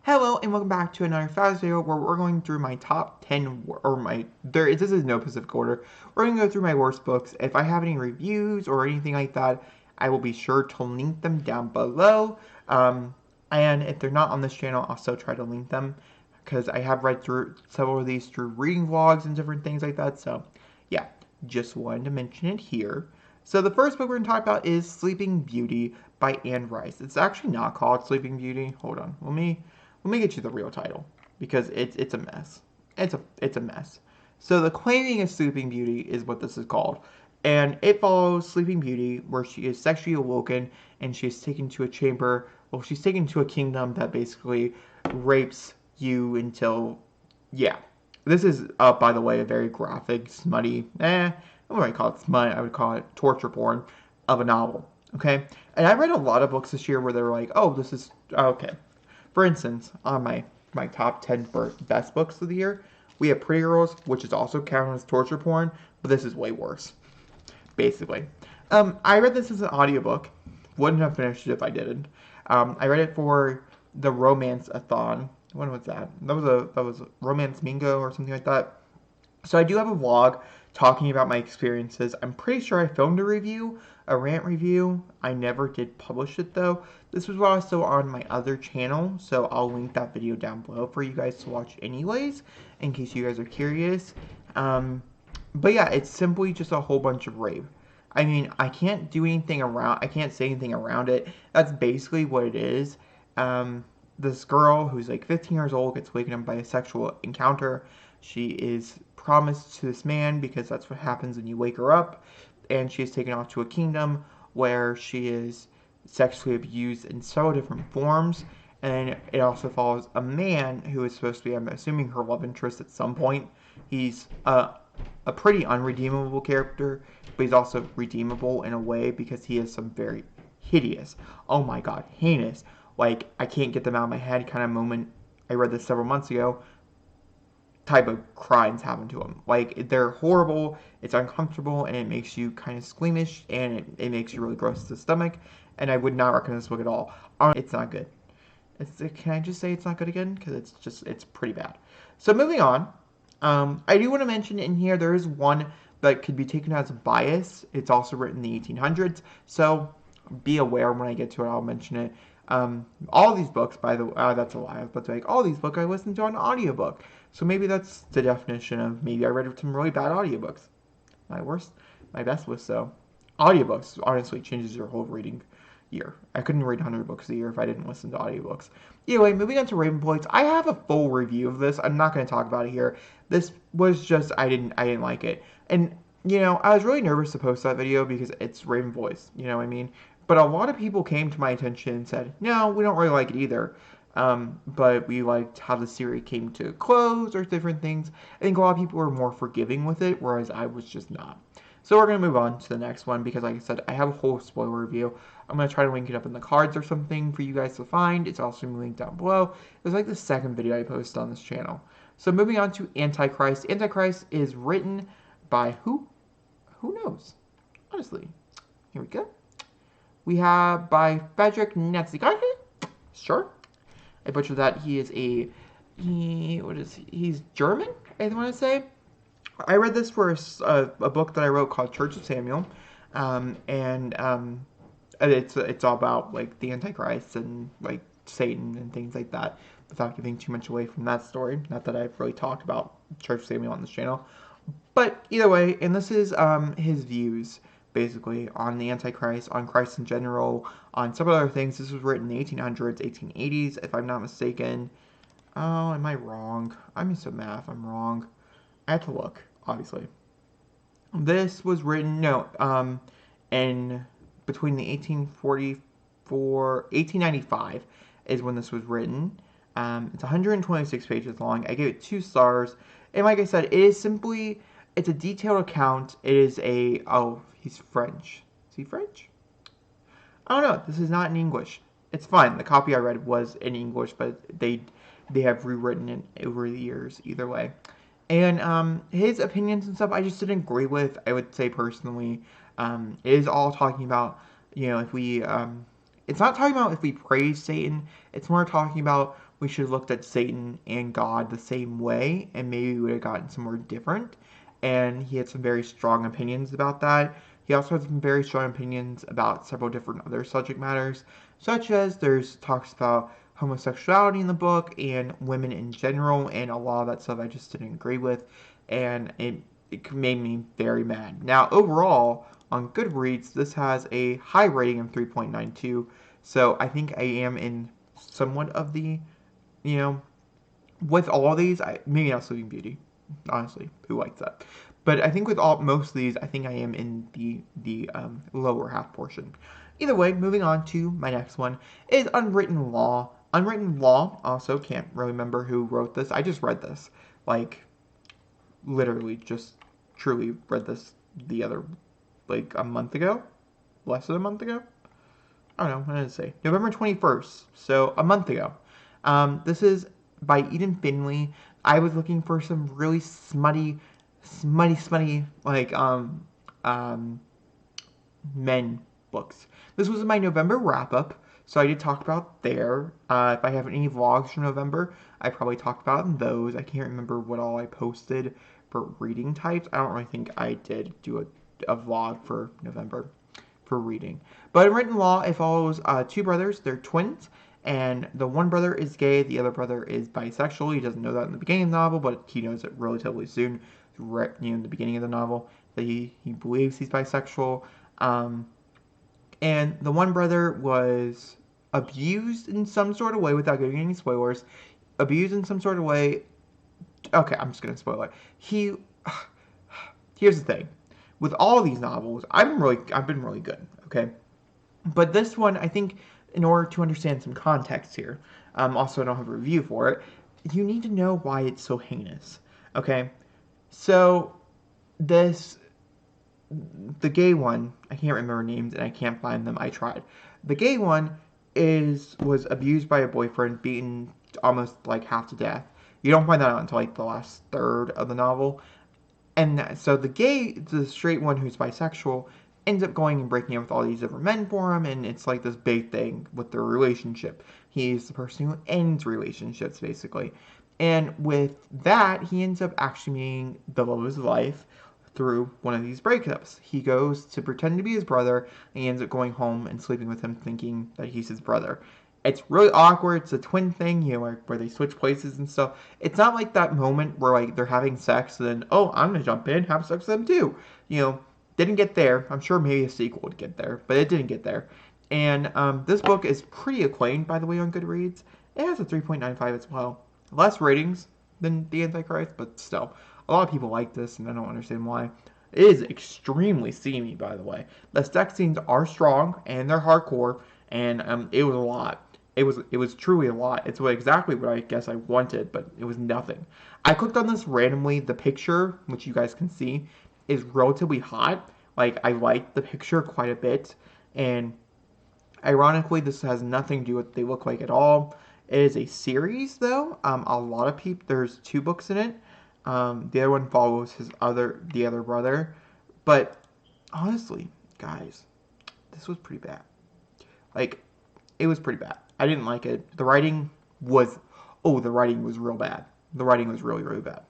Hello and welcome back to another fast video where we're going through my top 10 this is no specific order. We're going to go through my worst books. If I have any reviews or anything like that, I will be sure to link them down below. And if they're not on this channel, I'll still try to link them because I have read through several of these through reading vlogs and different things like that. So yeah, just wanted to mention it here. So the first book we're going to talk about is Sleeping Beauty by Anne Rice. It's actually not called Sleeping Beauty. Hold on, let me get you the real title because it's a mess. It's a mess. So the Claiming of Sleeping Beauty is what this is called, and it follows Sleeping Beauty where she is sexually awoken and she is taken to a chamber. Well, she's taken to a kingdom that basically rapes you until, yeah. This is, by the way, a very graphic, smutty, I wouldn't call it smut, I would call it torture porn of a novel. Okay, and I read a lot of books this year where they were like, oh, this is okay. For instance, on my top 10 best books of the year, we have Pretty Girls, which is also counted as torture porn, but this is way worse, basically. I read this as an audiobook. Wouldn't have finished it if I didn't. I read it for the Romance-a-thon. When was that? That was Romance Mingo or something like that. So I do have a vlog talking about my experiences. I'm pretty sure I filmed a rant review. I never did publish it though. This was while I was still on my other channel, so I'll link that video down below for you guys to watch anyways, in case you guys are curious. But yeah, it's simply just a whole bunch of rape. I mean, I can't say anything around it. That's basically what it is. This girl who's like 15 years old gets waken up by a sexual encounter. She is promised to this man because that's what happens when you wake her up, and she is taken off to a kingdom where she is sexually abused in several different forms. And it also follows a man who is supposed to be, I'm assuming, her love interest at some point. He's a pretty unredeemable character, but he's also redeemable in a way because he has some very hideous, oh my god, heinous, like I can't get them out of my head kind of moment. I read this several months ago. Type of crimes happen to him. Like, they're horrible, it's uncomfortable, and it makes you kind of squeamish, and it makes you really gross to the stomach, and I would not recommend this book at all. It's not good. Can I just say it's not good again? Because it's pretty bad. So moving on, I do want to mention in here there is one that could be taken as a bias. It's also written in the 1800s, so be aware when I get to it, I'll mention it. All these books, by the way, that's a lie. I was about to like, all these books I listened to on audiobook. So maybe that's the definition of maybe I read some really bad audiobooks. My best was so. Audiobooks honestly changes your whole reading year. I couldn't read 100 books a year if I didn't listen to audiobooks. Anyway, moving on to Ravenpoints. I have a full review of this. I'm not going to talk about it here. This was just, I didn't like it. And, you know, I was really nervous to post that video because it's Raven Voice, you know what I mean? But a lot of people came to my attention and said, no, we don't really like it either. But we liked how the series came to a close or different things. I think a lot of people were more forgiving with it, whereas I was just not. So we're going to move on to the next one because, like I said, I have a whole spoiler review. I'm going to try to link it up in the cards or something for you guys to find. It's also going to be linked down below. It was like the second video I posted on this channel. So moving on to Antichrist. Antichrist is written by who? Who knows? Honestly. Here we go. We have by Frederick Netzigake. Sure. I butchered that. He's German, I want to say. I read this for a book that I wrote called Church of Samuel. It's all about like the Antichrist and like Satan and things like that, without giving too much away from that story. Not that I've really talked about Church of Samuel on this channel. But either way, and this is his views basically on the Antichrist, on Christ in general, on some other things. This was written in the 1800s, 1880s, if I'm not mistaken. Oh, am I wrong? I'm into math. I'm wrong. I had to look, obviously. This was written, in between the 1895 is when this was written. It's 126 pages long. I gave it 2 stars. And like I said, it's a detailed account. It is he's French. Is he French? I don't know. This is not in English. It's fine. The copy I read was in English, but they have rewritten it over the years either way. And his opinions and stuff I just didn't agree with, I would say personally. It is all talking about, if we, it's not talking about if we praise Satan. It's more talking about we should have looked at Satan and God the same way, and maybe we would have gotten somewhere different. And he had some very strong opinions about that. He also had some very strong opinions about several different other subject matters, such as there's talks about homosexuality in the book and women in general, and a lot of that stuff I just didn't agree with, and it made me very mad. Now, overall, on Goodreads, this has a high rating of 3.92, so I think I am in somewhat of the, you know, with all these, maybe not Sleeping Beauty, honestly, who likes that? But I think with most of these, I think I am in the lower half portion. Either way, moving on to my next one is Unwritten Law. Unwritten Law, also can't really remember who wrote this. I just read this, like, literally just truly read this the other, like, a month ago, less than a month ago. I don't know, what did it say? November 21st, so a month ago. This is by Eden Finley. I was looking for some really smutty, like, men books. This was my November wrap-up, so I did talk about there. If I have any vlogs for November, I probably talked about those. I can't remember what all I posted for reading types. I don't really think I did do a vlog for November for reading. But in Written Law, it follows two brothers. They're twins, and the one brother is gay, the other brother is bisexual. He doesn't know that in the beginning of the novel, but he knows it relatively soon, in the beginning of the novel, that he believes he's bisexual. And the one brother was abused in some sort of way, without giving any spoilers, abused in some sort of way. Okay, I'm just going to spoil it. Here's the thing. With all these novels, I've been really good, okay? But this one, I think, in order to understand some context here, also I don't have a review for it, you need to know why it's so heinous, okay? So, the gay one, I can't remember names and I can't find them, I tried. The gay one was abused by a boyfriend, beaten almost like half to death. You don't find that out until like the last third of the novel. And so the straight one who's bisexual, ends up going and breaking up with all these different men for him, and it's like this big thing with their relationship. He's the person who ends relationships, basically. And with that, he ends up actually meeting the love of his life through one of these breakups. He goes to pretend to be his brother, and he ends up going home and sleeping with him, thinking that he's his brother. It's really awkward. It's a twin thing, where they switch places and stuff. It's not like that moment where like they're having sex and then, oh, I'm gonna jump in, have sex with them too. Didn't get there. I'm sure maybe a sequel would get there, but it didn't get there. And this book is pretty acclaimed, by the way, on Goodreads. It has a 3.95 as well. Less ratings than The Antichrist, but still. A lot of people like this, and I don't understand why. It is extremely steamy, by the way. The sex scenes are strong, and they're hardcore, and it was a lot. It was truly a lot. It's exactly what I guess I wanted, but it was nothing. I clicked on this randomly. The picture, which you guys can see, is relatively hot. Like, I like the picture quite a bit, and ironically, this has nothing to do with what they look like at all. It is a series, though. A lot of people. There's two books in it. The other one follows the other brother. But honestly, guys, this was pretty bad. Like, it was pretty bad. I didn't like it. The writing was real bad. The writing was really, really bad.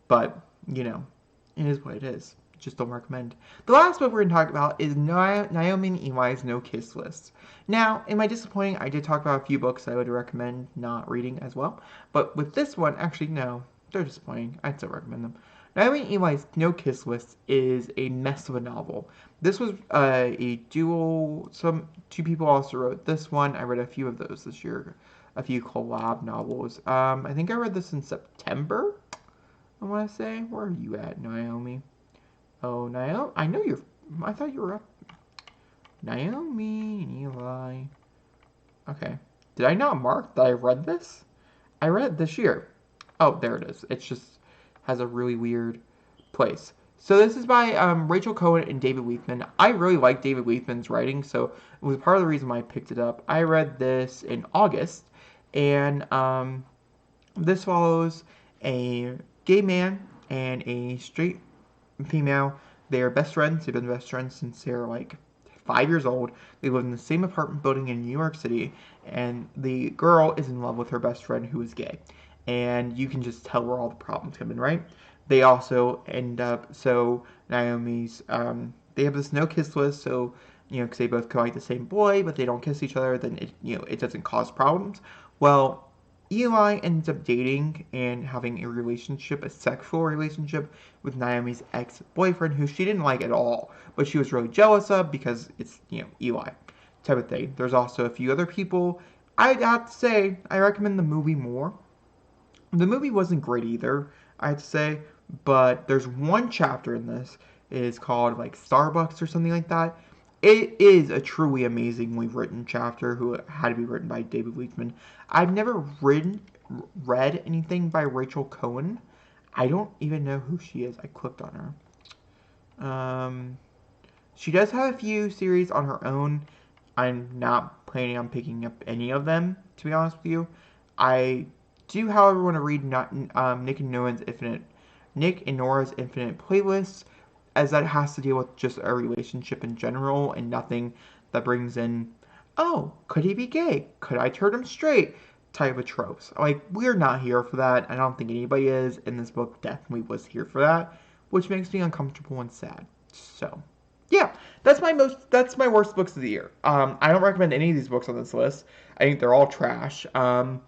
But, it is what it is. Just don't recommend. The last book we're going to talk about is Naomi and Eli's No Kiss List. Now, in my disappointing, I did talk about a few books I would recommend not reading as well. But with this one, actually, no. They're disappointing. I'd still recommend them. Naomi and Eli's No Kiss List is a mess of a novel. This was a dual. Two people also wrote this one. I read a few of those this year. A few collab novels. I think I read this in September. I want to say. Where are you at, Naomi? Oh, Naomi. I thought you were up. Naomi and Eli. Okay. Did I not mark that I read this? I read it this year. Oh, there it is. It just has a really weird place. So this is by Rachel Cohen and David Weithman. I really like David Weithman's writing, so it was part of the reason why I picked it up. I read this in August, and this follows a gay man and a straight female. They are best friends. They've been best friends since they're like 5 years old. They live in the same apartment building in New York City, and the girl is in love with her best friend who is gay. And you can just tell where all the problems come in, right? They also end up, so Naomi's, they have this no kiss list, so, because they both like the same boy, but they don't kiss each other, then it doesn't cause problems. Well, Eli ends up dating and having a relationship, a sexual relationship, with Naomi's ex-boyfriend, who she didn't like at all, but she was really jealous of because it's, Eli type of thing. There's also a few other people. I'd have to say, I recommend the movie more. The movie wasn't great either, I have to say, but there's one chapter in this. It is called like Starbucks or something like that. It is a truly amazingly written chapter who had to be written by David Leitchman. I've never read anything by Rachel Cohen. I don't even know who she is. I clicked on her. She does have a few series on her own. I'm not planning on picking up any of them, to be honest with you. I do, however, want to read Nick and Nora's Infinite Playlists, as that has to deal with just a relationship in general and nothing that brings in, oh, could he be gay? Could I turn him straight? Type of tropes. Like, we're not here for that. I don't think anybody is, and this book definitely was here for that, which makes me uncomfortable and sad. So, yeah, that's my worst books of the year. I don't recommend any of these books on this list. I think they're all trash. And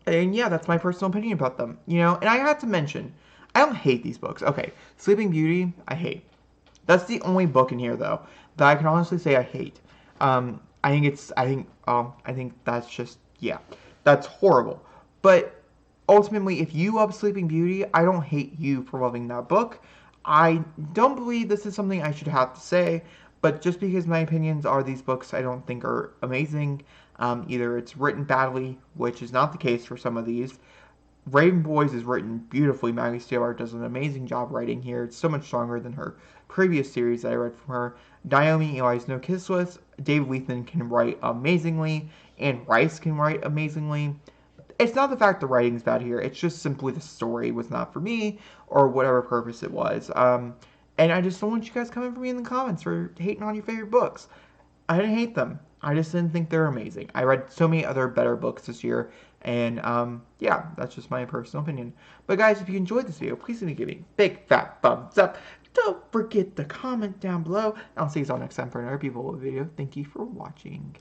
yeah, that's my personal opinion about them. And I had to mention, I don't hate these books. Okay, Sleeping Beauty, I hate. That's the only book in here though that I can honestly say I hate. I think that's just, yeah, that's horrible. But ultimately, if you love Sleeping Beauty, I don't hate you for loving that book. I don't believe this is something I should have to say, but just because my opinions are these books I don't think are amazing, either it's written badly, which is not the case for some of these. Raven Boys is written beautifully. Maggie Stewart does an amazing job writing here. It's so much stronger than her previous series that I read from her. Naomi Eli's No Kiss List. Dave Leithan can write amazingly, and Rice can write amazingly. It's not the fact the writing's bad here. It's just simply the story was not for me, or whatever purpose it was. And I just don't want you guys coming for me in the comments for hating on your favorite books. I didn't hate them. I just didn't think they're amazing. I read so many other better books this year, and yeah, that's just my personal opinion. But guys, if you enjoyed this video, please give me a big fat thumbs up. Don't forget to comment down below. I'll see you all next time for another beautiful video. Thank you for watching.